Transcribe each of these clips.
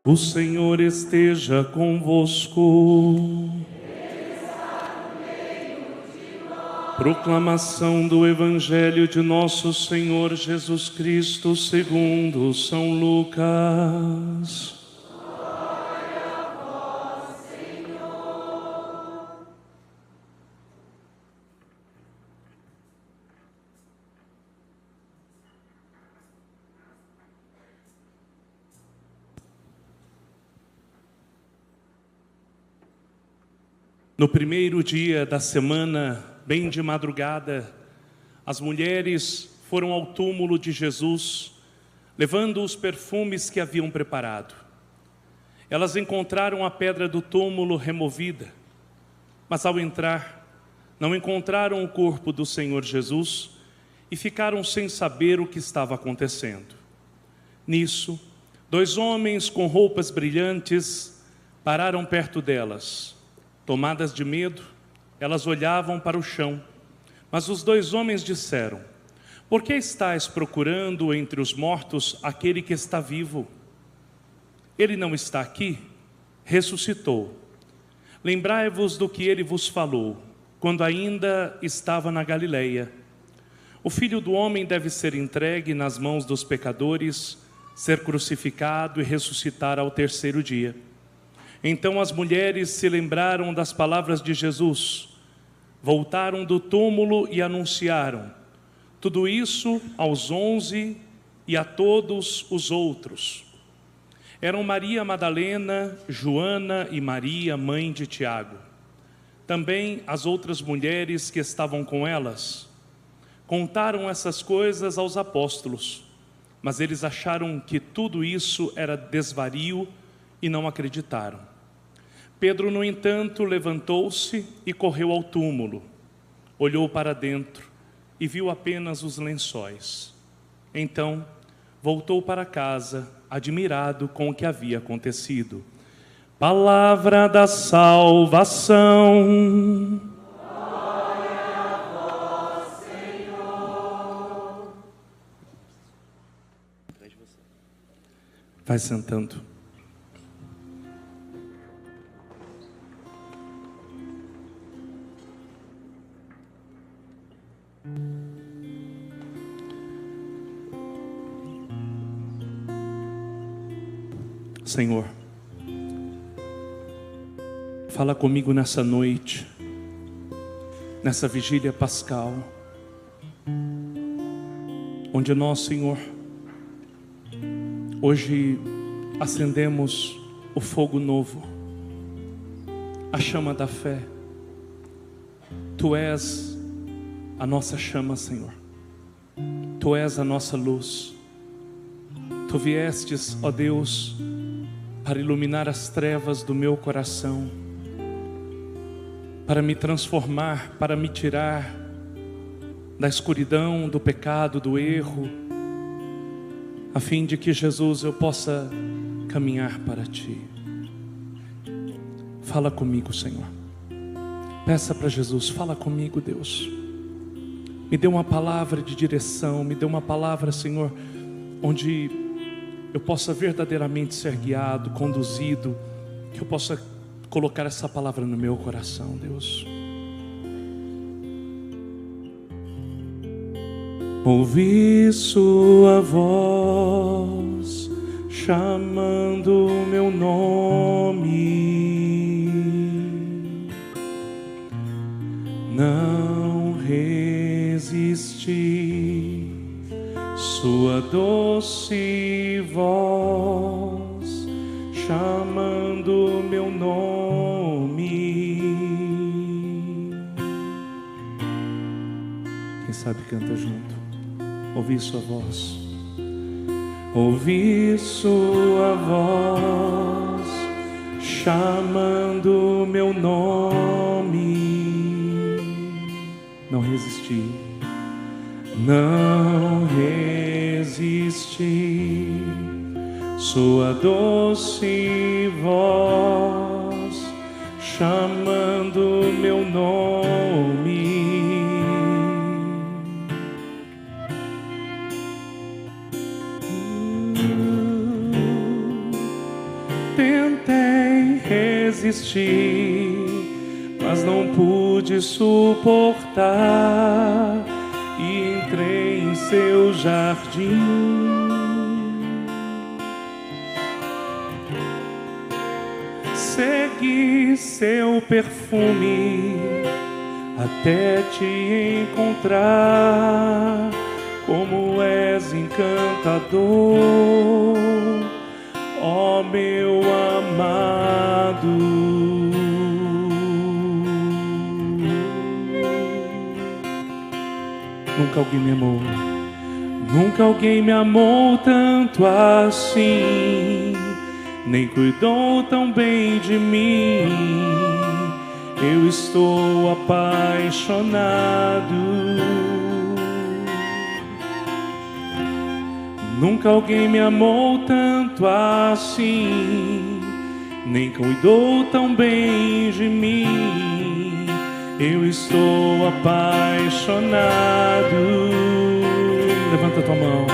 O Senhor esteja convosco. Proclamação do Evangelho de nosso Senhor Jesus Cristo segundo São Lucas. Glória a vós, Senhor. No primeiro dia da semana, bem de madrugada, as mulheres foram ao túmulo de Jesus, levando os perfumes que haviam preparado. Elas encontraram a pedra do túmulo removida, mas ao entrar, não encontraram o corpo do Senhor Jesus e ficaram sem saber o que estava acontecendo. Nisso, 2 homens com roupas brilhantes pararam perto delas. Tomadas de medo, elas olhavam para o chão, mas os 2 homens disseram: por que estáis procurando entre os mortos aquele que está vivo? Ele não está aqui, ressuscitou. Lembrai-vos do que ele vos falou, quando ainda estava na Galileia. O Filho do Homem deve ser entregue nas mãos dos pecadores, ser crucificado e ressuscitar ao 3º dia. Então as mulheres se lembraram das palavras de Jesus, voltaram do túmulo e anunciaram tudo isso aos 11 e a todos os outros. Eram Maria Madalena, Joana e Maria, mãe de Tiago. Também as outras mulheres que estavam com elas. Contaram essas coisas aos apóstolos, mas eles acharam que tudo isso era desvario e não acreditaram. Pedro, no entanto, levantou-se e correu ao túmulo. Olhou para dentro e viu apenas os lençóis. Então, voltou para casa, admirado com o que havia acontecido. Palavra da salvação. Glória a vós, Senhor. Vai sentando. Senhor, fala comigo nessa noite, nessa vigília pascal, onde nós, Senhor, hoje acendemos o fogo novo, a chama da fé. Tu és a nossa chama, Senhor. Tu és a nossa luz. Tu viestes, ó Deus, para iluminar as trevas do meu coração, para me transformar, para me tirar da escuridão, do pecado, do erro, a fim de que, Jesus, eu possa caminhar para Ti. Fala comigo, Senhor. Peça para Jesus, fala comigo, Deus. Me dê uma palavra de direção, me dê uma palavra, Senhor, onde eu possa verdadeiramente ser guiado, conduzido, que eu possa colocar essa palavra no meu coração, Deus. Ouvi sua voz chamando meu nome, não resisti. Sua doce voz chamando meu nome. Quem sabe canta junto. Ouvi sua voz. Ouvi sua voz chamando meu nome. Não resisti. Não resisti, sua doce voz chamando meu nome. resisti, mas não pude suportar e entrei em seu jardim. Segui seu perfume até te encontrar. Como és encantador, ó meu amado. Nunca alguém me amou, nunca alguém me amou tanto assim, nem cuidou tão bem de mim. Eu estou apaixonado. Nunca alguém me amou tanto assim, nem cuidou tão bem de mim. Eu estou apaixonado. Levanta tua mão.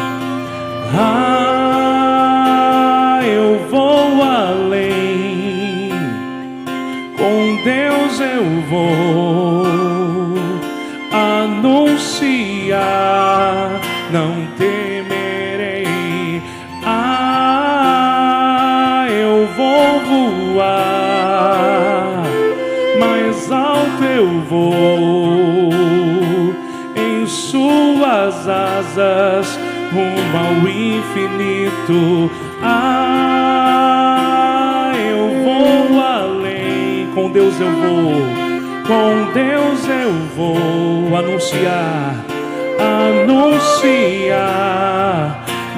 Ah, eu vou além. Com Deus eu vou anunciar. Não temerei. Ah, eu vou voar. Mais alto eu vou. Em suas asas rumo ao infinito. Ah, eu vou além. Com Deus eu vou. Com Deus eu vou anunciar. Anunciar.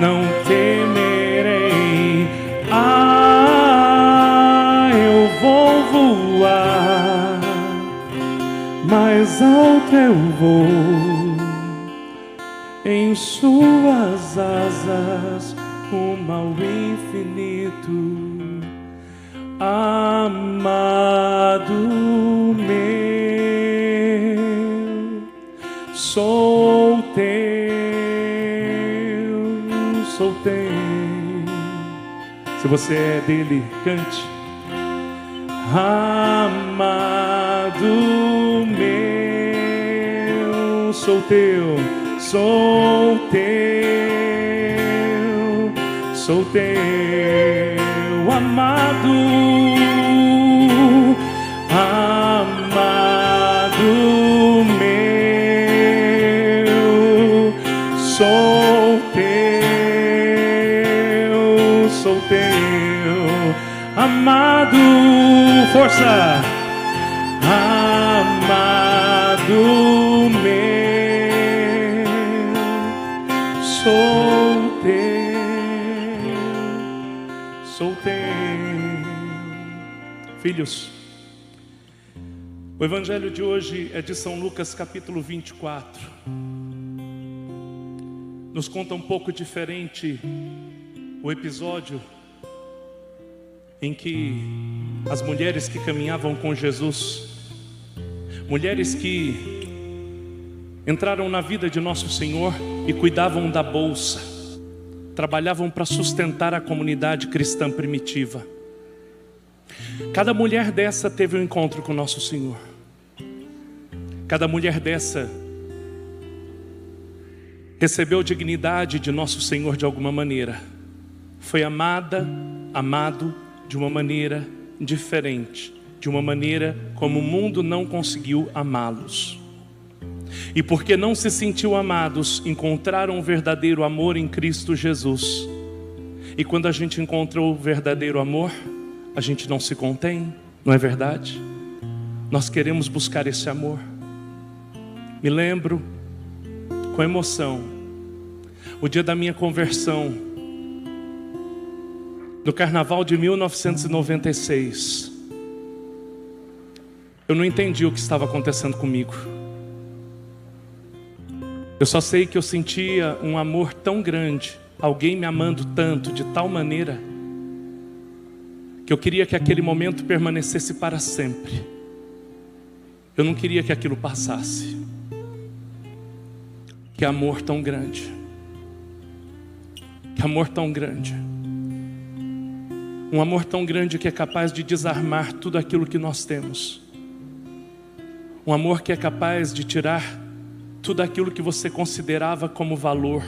Não temerei. Ah, eu vou voar. Mais alto eu vou. Em suas asas rumo ao infinito. Amado meu, sou teu, sou teu. Se você é dele, cante. Amado meu, sou teu. Sou teu, sou teu, amado, amado meu, sou teu, amado, força, amado meu. Sou teu. Filhos, o evangelho de hoje é de São Lucas capítulo 24. Nos conta um pouco diferente o episódio em que as mulheres que caminhavam com Jesus, mulheres que entraram na vida de nosso Senhor e cuidavam da bolsa, trabalhavam para sustentar a comunidade cristã primitiva. Cada mulher dessa teve um encontro com nosso Senhor. Cada mulher dessa recebeu dignidade de nosso Senhor de alguma maneira. Foi amada, amado de uma maneira diferente, de uma maneira como o mundo não conseguiu amá-los. E porque não se sentiu amados, encontraram o verdadeiro amor em Cristo Jesus. E quando a gente encontrou o verdadeiro amor, a gente não se contém, não é verdade? Nós queremos buscar esse amor. Me lembro com emoção o dia da minha conversão, no carnaval de 1996. Eu não entendi o que estava acontecendo comigo. Eu só sei que eu sentia um amor tão grande, alguém me amando tanto, de tal maneira, que eu queria que aquele momento permanecesse para sempre. Eu não queria que aquilo passasse. Que amor tão grande. Que amor tão grande. Um amor tão grande que é capaz de desarmar tudo aquilo que nós temos. Um amor que é capaz de tirar tudo aquilo que você considerava como valor,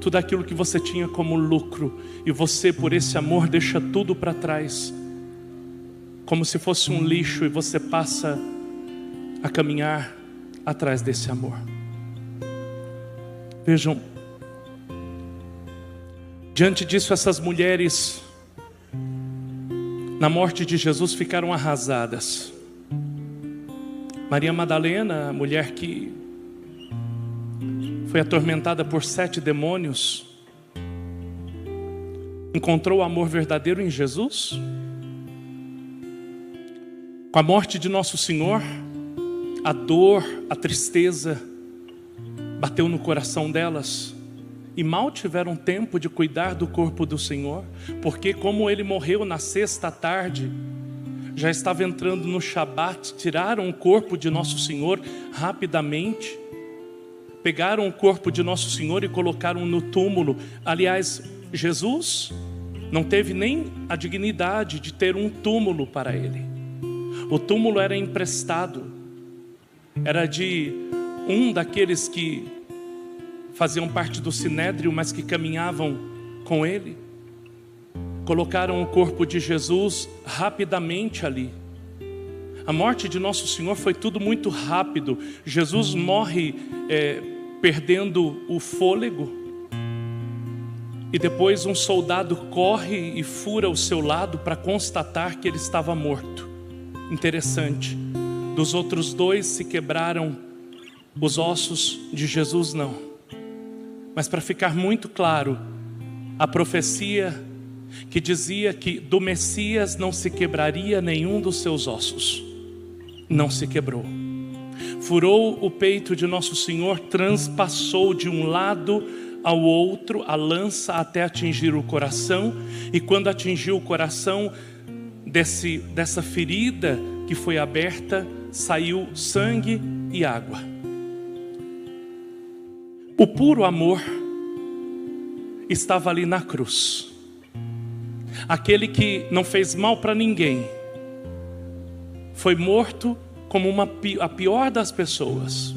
tudo aquilo que você tinha como lucro, e você, por esse amor, deixa tudo para trás, como se fosse um lixo, e você passa a caminhar atrás desse amor. Vejam, diante disso, essas mulheres, na morte de Jesus, ficaram arrasadas. Maria Madalena, a mulher que foi atormentada por 7 demônios, encontrou o amor verdadeiro em Jesus. Com a morte de nosso Senhor, a dor, a tristeza bateu no coração delas, e mal tiveram tempo de cuidar do corpo do Senhor, porque como Ele morreu na sexta tarde, já estava entrando no Shabat. Tiraram o corpo de nosso Senhor rapidamente, pegaram o corpo de nosso Senhor e colocaram no túmulo. Aliás, Jesus não teve nem a dignidade de ter um túmulo para Ele. O túmulo era emprestado, era de um daqueles que faziam parte do Sinédrio, mas que caminhavam com Ele. Colocaram o corpo de Jesus rapidamente ali. A morte de nosso Senhor foi tudo muito rápido. Jesus morre perdendo o fôlego, e depois um soldado corre e fura o seu lado para constatar que ele estava morto. Interessante, dos outros 2 se quebraram os ossos, de Jesus não. Mas para ficar muito claro, a profecia que dizia que do Messias não se quebraria nenhum dos seus ossos, não se quebrou. Furou o peito de nosso Senhor, transpassou de um lado ao outro a lança até atingir o coração, e quando atingiu o coração dessa ferida que foi aberta, saiu sangue e água. O puro amor estava ali na cruz. Aquele que não fez mal para ninguém foi morto como a pior das pessoas,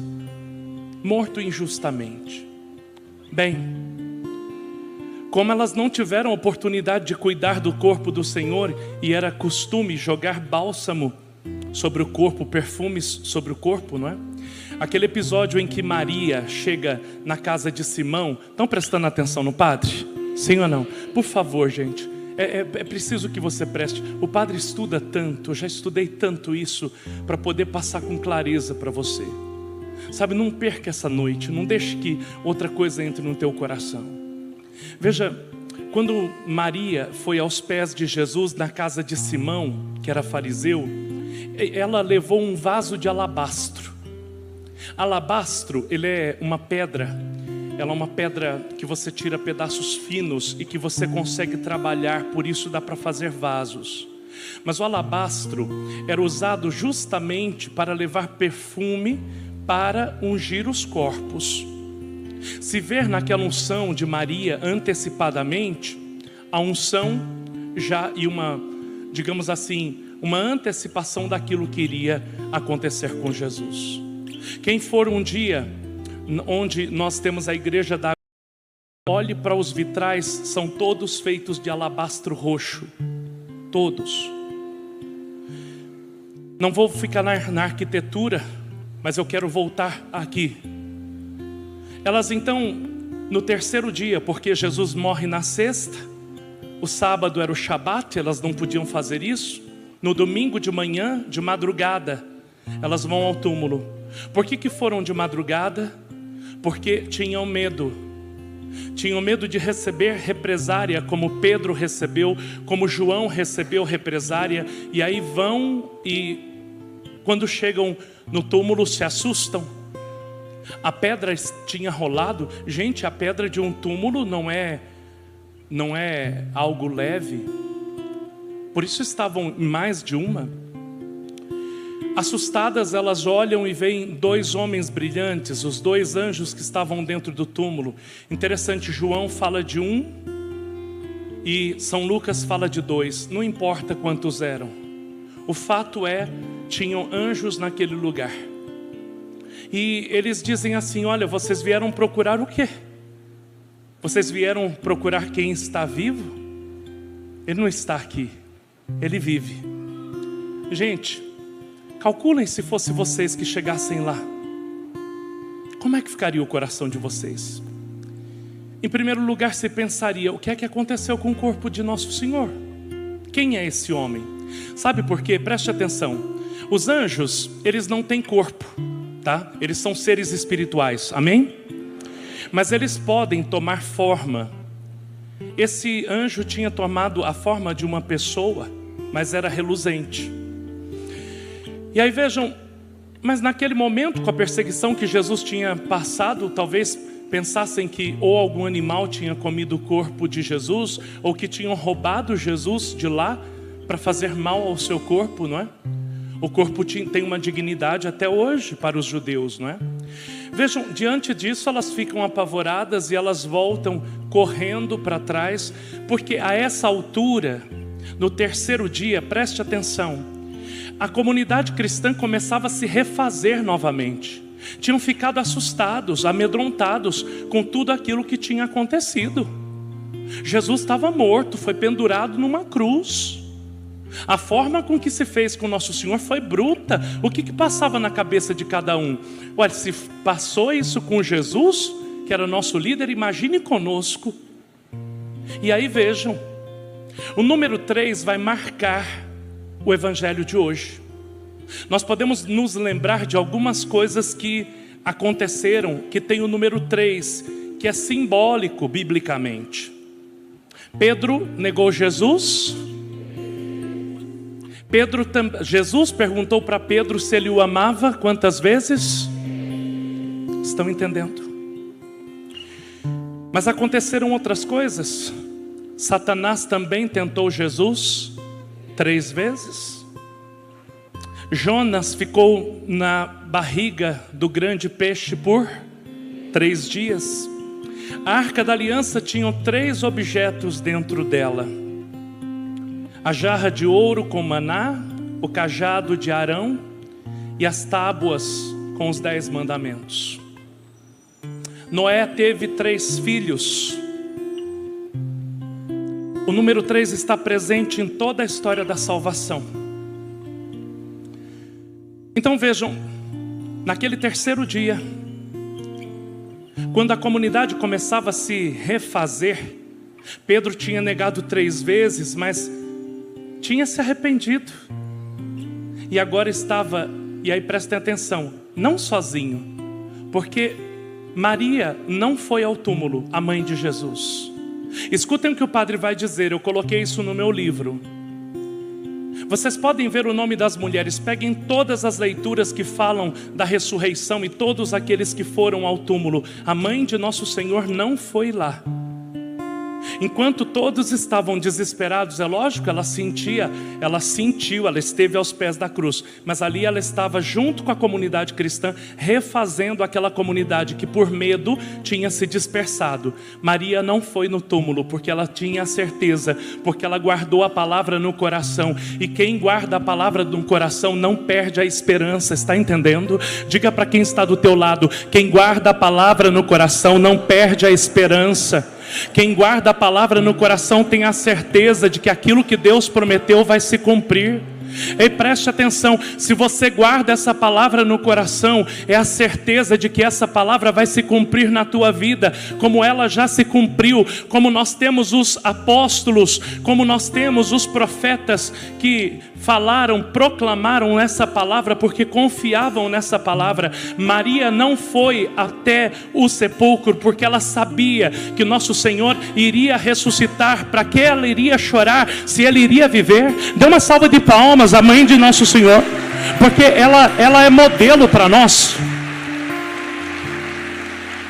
morto injustamente. Bem, como elas não tiveram oportunidade de cuidar do corpo do Senhor, e era costume jogar bálsamo sobre o corpo, perfumes sobre o corpo, não é? Aquele episódio em que Maria chega na casa de Simão. Estão prestando atenção no padre? Sim ou não? Por favor, gente, é preciso que você preste. O padre estuda tanto, eu já estudei tanto isso, para poder passar com clareza para você. Sabe, não perca essa noite, não deixe que outra coisa entre no teu coração. Veja, quando Maria foi aos pés de Jesus na casa de Simão, que era fariseu, ela levou um vaso de alabastro. Alabastro, ele é uma pedra. Ela é uma pedra que você tira pedaços finos e que você consegue trabalhar, por isso dá para fazer vasos. Mas o alabastro era usado justamente para levar perfume, para ungir os corpos. Se ver naquela unção de Maria antecipadamente, a unção já e digamos assim, uma antecipação daquilo que iria acontecer com Jesus. Quem for um dia onde nós temos a igreja da... Olhe para os vitrais, são todos feitos de alabastro roxo. Todos. Não vou ficar na arquitetura, mas eu quero voltar aqui. Elas então, no terceiro dia, porque Jesus morre na sexta, o sábado era o Shabat, elas não podiam fazer isso. No domingo de manhã, de madrugada, elas vão ao túmulo. Por que foram de madrugada? Porque tinham medo. Tinham medo de receber represária, como Pedro recebeu, como João recebeu represária. E aí vão e, quando chegam no túmulo, se assustam. A pedra tinha rolado. Gente, a pedra de um túmulo não é algo leve. Por isso estavam em mais de uma. Assustadas, elas olham e veem 2 homens brilhantes, os 2 anjos que estavam dentro do túmulo. Interessante, João fala de um e São Lucas fala de 2, não importa quantos eram. O fato é, tinham anjos naquele lugar. E eles dizem assim: olha, vocês vieram procurar o quê? Vocês vieram procurar quem está vivo? Ele não está aqui, ele vive. Gente, calculem se fosse vocês que chegassem lá. Como é que ficaria o coração de vocês? Em primeiro lugar, se pensaria: o que é que aconteceu com o corpo de Nosso Senhor? Quem é esse homem? Sabe por quê? Preste atenção. Os anjos, eles não têm corpo, tá? Eles são seres espirituais, amém? Mas eles podem tomar forma. Esse anjo tinha tomado a forma de uma pessoa, mas era reluzente. E aí vejam, mas naquele momento, com a perseguição que Jesus tinha passado, talvez pensassem que ou algum animal tinha comido o corpo de Jesus, ou que tinham roubado Jesus de lá para fazer mal ao seu corpo, não é? O corpo tem uma dignidade até hoje para os judeus, não é? Vejam, diante disso elas ficam apavoradas e elas voltam correndo para trás, porque a essa altura, no terceiro dia, preste atenção, a comunidade cristã começava a se refazer novamente. Tinham ficado assustados, amedrontados com tudo aquilo que tinha acontecido. Jesus estava morto, foi pendurado numa cruz. A forma com que se fez com Nosso Senhor foi bruta. O que passava na cabeça de cada um? Olha, se passou isso com Jesus, que era nosso líder, imagine conosco. E aí vejam, o número 3 vai marcar o evangelho de hoje. Nós podemos nos lembrar de algumas coisas que aconteceram, que tem o número 3, que é simbólico biblicamente. Pedro negou Jesus. Jesus perguntou para Pedro se ele o amava. Quantas vezes? Estão entendendo? Mas aconteceram outras coisas. Satanás também tentou Jesus 3 vezes. Jonas ficou na barriga do grande peixe por 3 dias. A Arca da Aliança tinha 3 objetos dentro dela: a jarra de ouro com maná, o cajado de Arão e as tábuas com os 10 mandamentos. Noé teve 3 filhos. O número 3 está presente em toda a história da salvação. Então vejam, naquele terceiro dia, quando a comunidade começava a se refazer, Pedro tinha negado 3 vezes, mas tinha se arrependido. E agora estava, e aí prestem atenção, não sozinho, porque Maria não foi ao túmulo, a mãe de Jesus. Escutem o que o padre vai dizer, eu coloquei isso no meu livro. Vocês podem ver o nome das mulheres, peguem todas as leituras que falam da ressurreição e todos aqueles que foram ao túmulo. A mãe de Nosso Senhor não foi lá. Enquanto todos estavam desesperados, é lógico, ela sentiu, ela esteve aos pés da cruz, mas ali ela estava junto com a comunidade cristã, refazendo aquela comunidade que por medo tinha se dispersado. Maria não foi no túmulo, porque ela tinha a certeza, porque ela guardou a palavra no coração, e quem guarda a palavra no coração não perde a esperança, está entendendo? Diga para quem está do teu lado: quem guarda a palavra no coração não perde a esperança. Quem guarda a palavra no coração tem a certeza de que aquilo que Deus prometeu vai se cumprir. E preste atenção, se você guarda essa palavra no coração, é a certeza de que essa palavra vai se cumprir na tua vida, como ela já se cumpriu, como nós temos os apóstolos, como nós temos os profetas que falaram, proclamaram essa palavra porque confiavam nessa palavra. Maria não foi até o sepulcro porque ela sabia que nosso Senhor iria ressuscitar. Para que ela iria chorar se ele iria viver? Dê uma salva de palmas à mãe de nosso Senhor, porque ela é modelo para nós.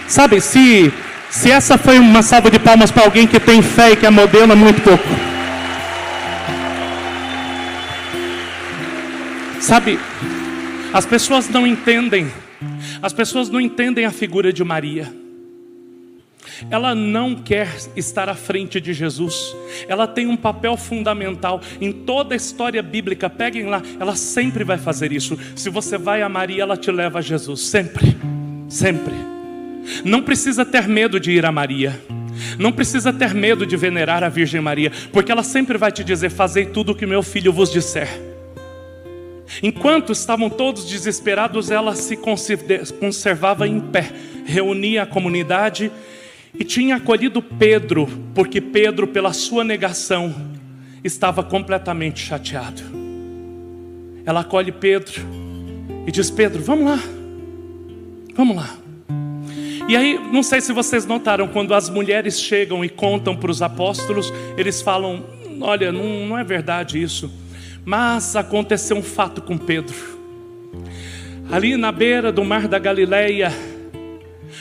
Sabe, se essa foi uma salva de palmas para alguém que tem fé e que é modelo, é muito pouco. Sabe, as pessoas não entendem a figura de Maria. ela não quer estar à frente de Jesus. Ela tem um papel fundamental em toda a história bíblica. Peguem lá, ela sempre vai fazer isso. Se você vai a Maria, ela te leva a Jesus, sempre, sempre. Não precisa ter medo de ir a Maria, não precisa ter medo de venerar a Virgem Maria, porque ela sempre vai te dizer: fazei tudo o que meu filho vos disser. Enquanto estavam todos desesperados, ela se conservava em pé, reunia a comunidade e tinha acolhido Pedro, porque Pedro, pela sua negação, estava completamente chateado. Ela acolhe Pedro e diz: Pedro, vamos lá, vamos lá. E aí, não sei se vocês notaram, quando as mulheres chegam e contam para os apóstolos, eles falam: olha, não é verdade isso, mas aconteceu um fato com Pedro. Ali na beira do mar da Galileia,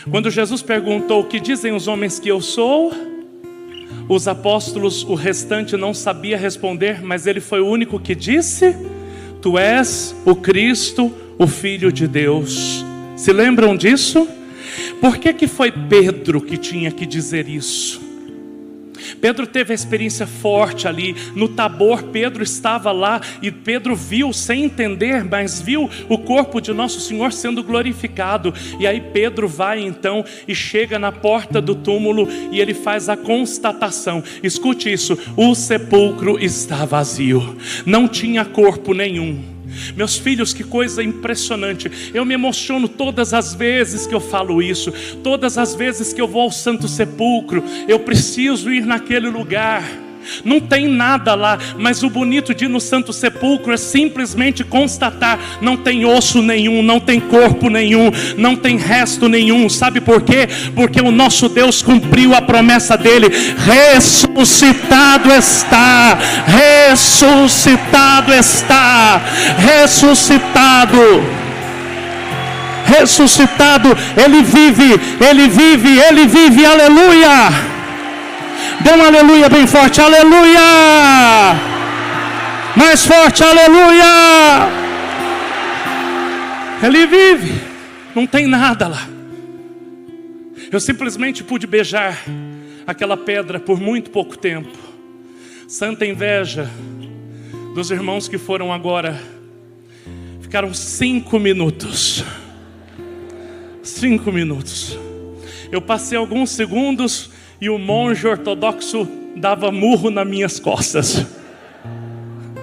quando Jesus perguntou: o que dizem os homens que eu sou? Os apóstolos, o restante não sabia responder, mas ele foi o único que disse: tu és o Cristo, o Filho de Deus. Se lembram disso? Por que foi Pedro que tinha que dizer isso? Pedro teve a experiência forte ali no Tabor. Pedro estava lá e Pedro viu, sem entender, mas viu o corpo de nosso Senhor sendo glorificado. E aí Pedro vai então e chega na porta do túmulo e ele faz a constatação. Escute isso: o sepulcro está vazio, não tinha corpo nenhum. Meus filhos, que coisa impressionante. Eu me emociono todas as vezes que eu falo isso. Todas as vezes que eu vou ao Santo Sepulcro, eu preciso ir naquele lugar. Não tem nada lá, mas o bonito de ir no Santo Sepulcro é simplesmente constatar: não tem osso nenhum, não tem corpo nenhum, não tem resto nenhum. Sabe por quê? Porque o nosso Deus cumpriu a promessa dele. Ressuscitado está, ressuscitado está, ressuscitado, ressuscitado. Ele vive, ele vive, ele vive, aleluia. Dê um aleluia bem forte, aleluia! Mais forte, aleluia! Ele vive, não tem nada lá. Eu simplesmente pude beijar aquela pedra por muito pouco tempo. Santa inveja dos irmãos que foram agora. Ficaram 5 minutos. 5 minutos. Eu passei alguns segundos e o monge ortodoxo dava murro nas minhas costas.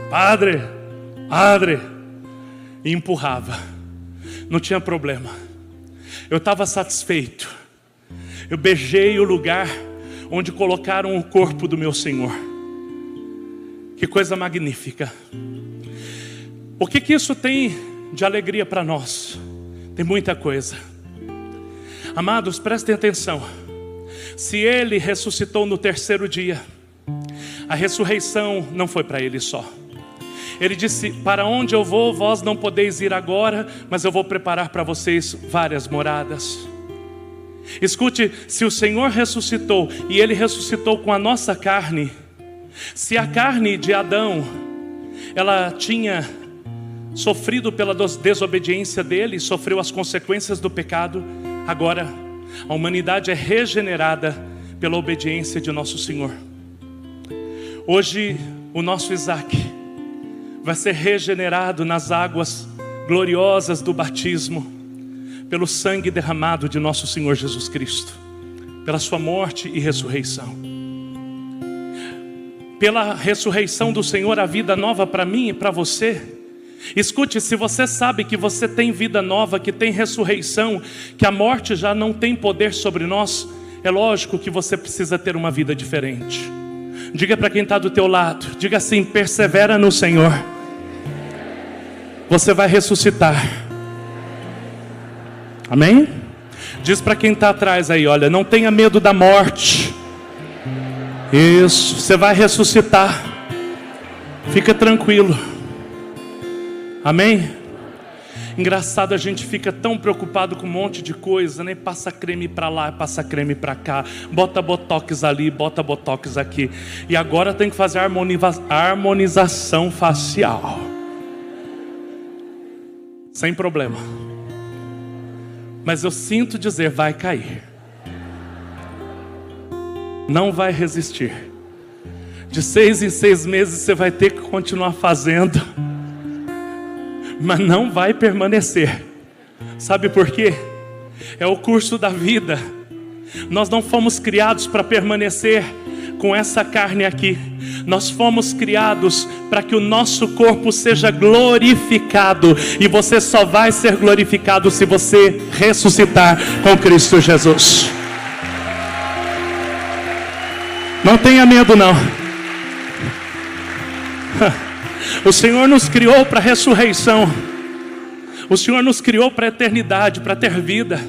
Padre, padre. E empurrava. Não tinha problema. Eu estava satisfeito. Eu beijei o lugar onde colocaram o corpo do meu Senhor. Que coisa magnífica. O que isso tem de alegria para nós? Tem muita coisa. Amados, prestem atenção. Se ele ressuscitou no 3º dia, a ressurreição não foi para ele só. Ele disse: para onde eu vou, vós não podeis ir agora, mas eu vou preparar para vocês várias moradas. Escute, se o Senhor ressuscitou e ele ressuscitou com a nossa carne, se a carne de Adão, ela tinha sofrido pela desobediência dele, sofreu as consequências do pecado, agora a humanidade é regenerada pela obediência de nosso Senhor. Hoje o nosso Isaac vai ser regenerado nas águas gloriosas do batismo, pelo sangue derramado de nosso Senhor Jesus Cristo, pela sua morte e ressurreição. Pela ressurreição do Senhor, a vida nova para mim e para você. Escute, se você sabe que você tem vida nova, que tem ressurreição, que a morte já não tem poder sobre nós, é lógico que você precisa ter uma vida diferente. Diga para quem está do teu lado, diga assim: persevera no Senhor. Você vai ressuscitar. Amém? Diz para quem está atrás aí, olha, não tenha medo da morte. Isso, você vai ressuscitar. Fica tranquilo. Amém? Engraçado, a gente fica tão preocupado com um monte de coisa, né? Passa creme para lá, passa creme para cá, bota botox ali, bota botox aqui. E agora tem que fazer harmonização facial. Sem problema. Mas eu sinto dizer, vai cair. não vai resistir. De 6 em 6 meses você vai ter que continuar fazendo, mas não vai permanecer. Sabe por quê? É o curso da vida. Nós não fomos criados para permanecer com essa carne aqui. Nós fomos criados para que o nosso corpo seja glorificado. E você só vai ser glorificado se você ressuscitar com Cristo Jesus. Não tenha medo não. O Senhor nos criou para a ressurreição. O Senhor nos criou para a eternidade, para ter vida.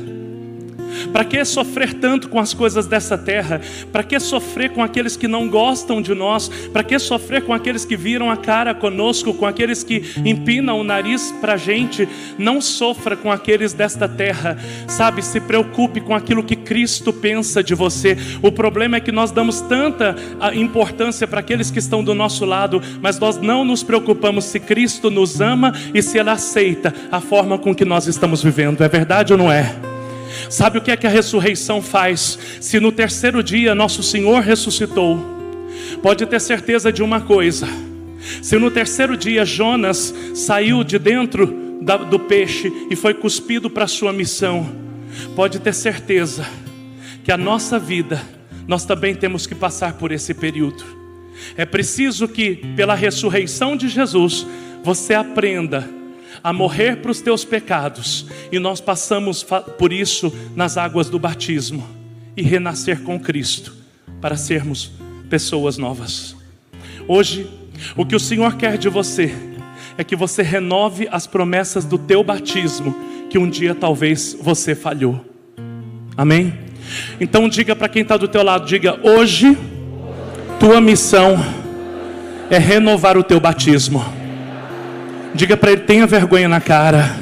Para que sofrer tanto com as coisas dessa terra? Para que sofrer com aqueles que não gostam de nós? Para que sofrer com aqueles que viram a cara conosco? Com aqueles que empinam o nariz para a gente? Não sofra com aqueles desta terra. Sabe, se preocupe com aquilo que Cristo pensa de você. O problema é que nós damos tanta importância para aqueles que estão do nosso lado, mas nós não nos preocupamos se Cristo nos ama e se Ele aceita a forma com que nós estamos vivendo. É verdade ou não é? Sabe o que é que a ressurreição faz? Se no terceiro dia nosso Senhor ressuscitou, pode ter certeza de uma coisa: se no terceiro dia Jonas saiu de dentro do peixe e foi cuspido para a sua missão, pode ter certeza que a nossa vida, nós também temos que passar por esse período. É preciso que pela ressurreição de Jesus você aprenda a morrer para os teus pecados, e nós passamos por isso nas águas do batismo, e renascer com Cristo, para sermos pessoas novas. Hoje, o que o Senhor quer de você, é que você renove as promessas do teu batismo, que um dia talvez você falhou. Amém? Então diga para quem está do teu lado, diga: hoje, tua missão é renovar o teu batismo. Diga para ele: tenha vergonha na cara.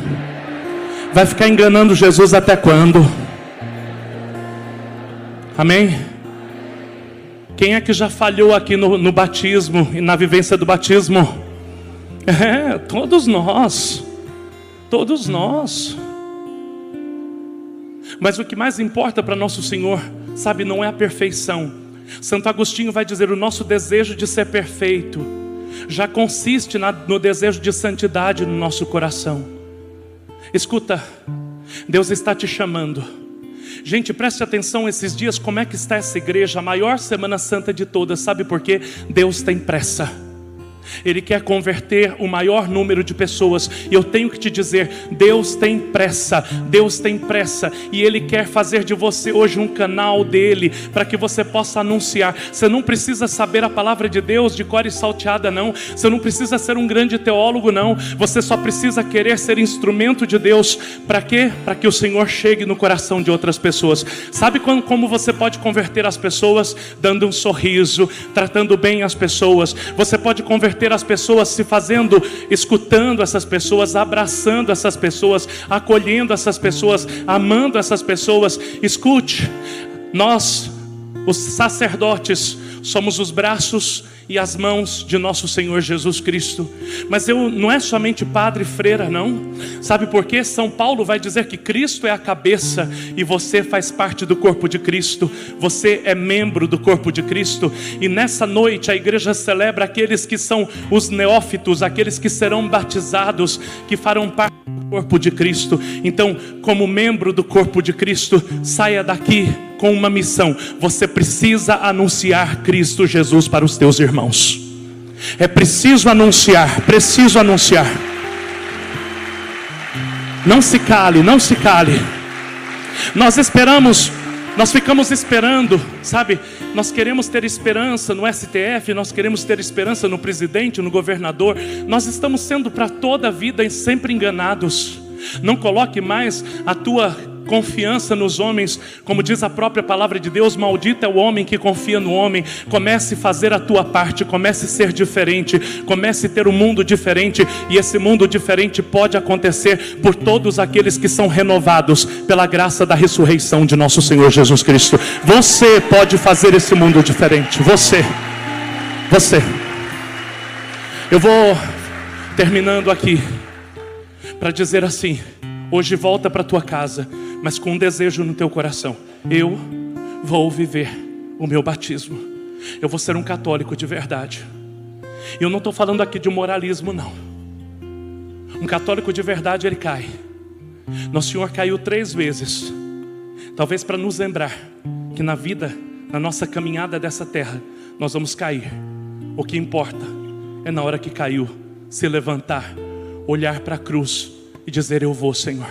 Vai ficar enganando Jesus até quando? Amém? Quem é que já falhou aqui no batismo e na vivência do batismo? Todos nós. Todos nós. Mas o que mais importa para nosso Senhor, sabe, não é a perfeição. Santo Agostinho vai dizer: o nosso desejo de ser perfeito já consiste no desejo de santidade no nosso coração. Escuta, Deus está te chamando. Gente, preste atenção esses dias, como é que está essa igreja, a maior Semana Santa de todas. Sabe por quê? Deus tem pressa. Ele quer converter o maior número de pessoas. E eu tenho que te dizer, Deus tem pressa. Deus tem pressa. E Ele quer fazer de você hoje um canal dEle, para que você possa anunciar. Você não precisa saber a palavra de Deus de cor e salteada, não. Você não precisa ser um grande teólogo, não. Você só precisa querer ser instrumento de Deus. Para quê? Para que o Senhor chegue no coração de outras pessoas. Sabe como você pode converter as pessoas? Dando um sorriso, tratando bem as pessoas. Você pode converter as pessoas se fazendo, escutando essas pessoas, abraçando essas pessoas, acolhendo essas pessoas, amando essas pessoas. Escute, nós, os sacerdotes, somos os braços e as mãos de nosso Senhor Jesus Cristo. Mas não é somente padre e freira, não. Sabe por quê? São Paulo vai dizer que Cristo é a cabeça e você faz parte do corpo de Cristo. Você é membro do corpo de Cristo. E nessa noite a igreja celebra aqueles que são os neófitos, aqueles que serão batizados, que farão parte do corpo de Cristo. Então, como membro do corpo de Cristo, saia daqui com uma missão. Você precisa anunciar Cristo Jesus para os teus irmãos. É preciso anunciar, preciso anunciar. Não se cale, não se cale. Nós ficamos esperando, sabe? Nós queremos ter esperança no STF, nós queremos ter esperança no presidente, no governador. Nós estamos sendo para toda a vida sempre enganados. Não coloque mais a tua confiança nos homens, como diz a própria palavra de Deus: maldito é o homem que confia no homem. Comece a fazer a tua parte, comece a ser diferente, comece a ter um mundo diferente. E esse mundo diferente pode acontecer por todos aqueles que são renovados pela graça da ressurreição de nosso Senhor Jesus Cristo. Você pode fazer esse mundo diferente. Você. Eu vou terminando aqui para dizer assim: hoje volta para tua casa, mas com um desejo no teu coração: eu vou viver o meu batismo, eu vou ser um católico de verdade. E eu não estou falando aqui de moralismo, não. Um católico de verdade, ele cai. Nosso Senhor caiu 3 vezes. Talvez para nos lembrar que na vida, na nossa caminhada dessa terra, nós vamos cair. O que importa é na hora que caiu, se levantar, olhar para a cruz e dizer: eu vou, Senhor.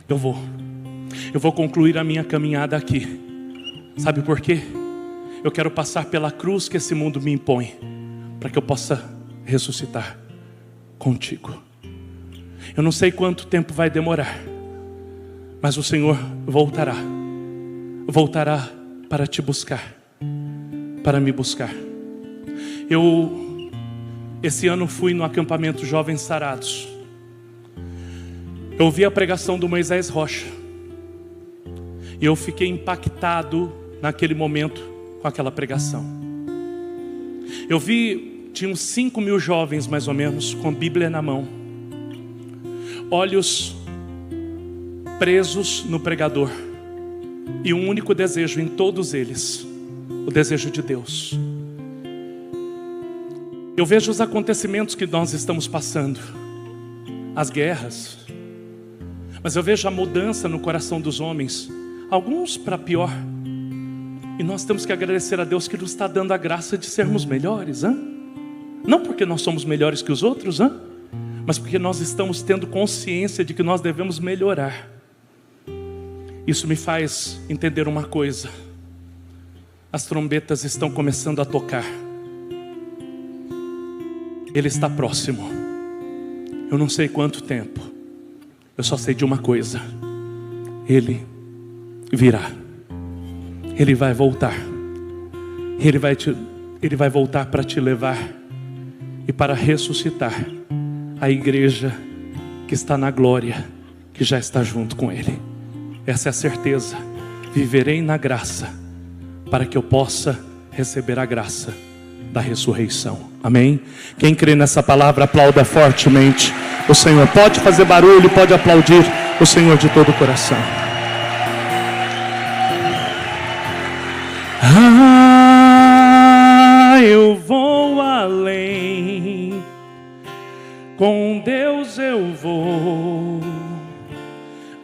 Eu vou concluir a minha caminhada aqui. Sabe por quê? Eu quero passar pela cruz que esse mundo me impõe, para que eu possa ressuscitar contigo. Eu não sei quanto tempo vai demorar, mas o Senhor voltará para te buscar, para me buscar. Esse ano fui no acampamento Jovens Sarados. Eu ouvi a pregação do Moisés Rocha, e eu fiquei impactado naquele momento com aquela pregação. Eu vi, tinha uns 5.000 jovens mais ou menos, com a Bíblia na mão, olhos presos no pregador, e um único desejo em todos eles: o desejo de Deus. Eu vejo os acontecimentos que nós estamos passando, as guerras, mas eu vejo a mudança no coração dos homens, alguns para pior. E nós temos que agradecer a Deus que nos está dando a graça de sermos melhores, hein? Não porque nós somos melhores que os outros, hein? Mas porque nós estamos tendo consciência de que nós devemos melhorar. Isso me faz entender uma coisa: as trombetas estão começando a tocar. Ele está próximo. Eu não sei quanto tempo, eu só sei de uma coisa: Ele virá. Ele vai voltar. Ele vai voltar para te levar e para ressuscitar a igreja que está na glória, que já está junto com Ele. Essa é a certeza. Viverei na graça, para que eu possa receber a graça da ressurreição. Amém? Quem crê nessa palavra, aplauda fortemente o Senhor. Pode fazer barulho, pode aplaudir o Senhor de todo o coração. Eu vou além, com Deus eu vou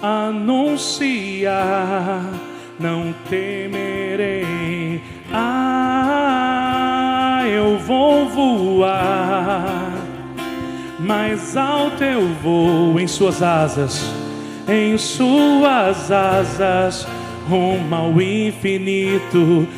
anunciar, não temerei. Eu vou voar, mais alto eu vou, em suas asas, rumo ao infinito.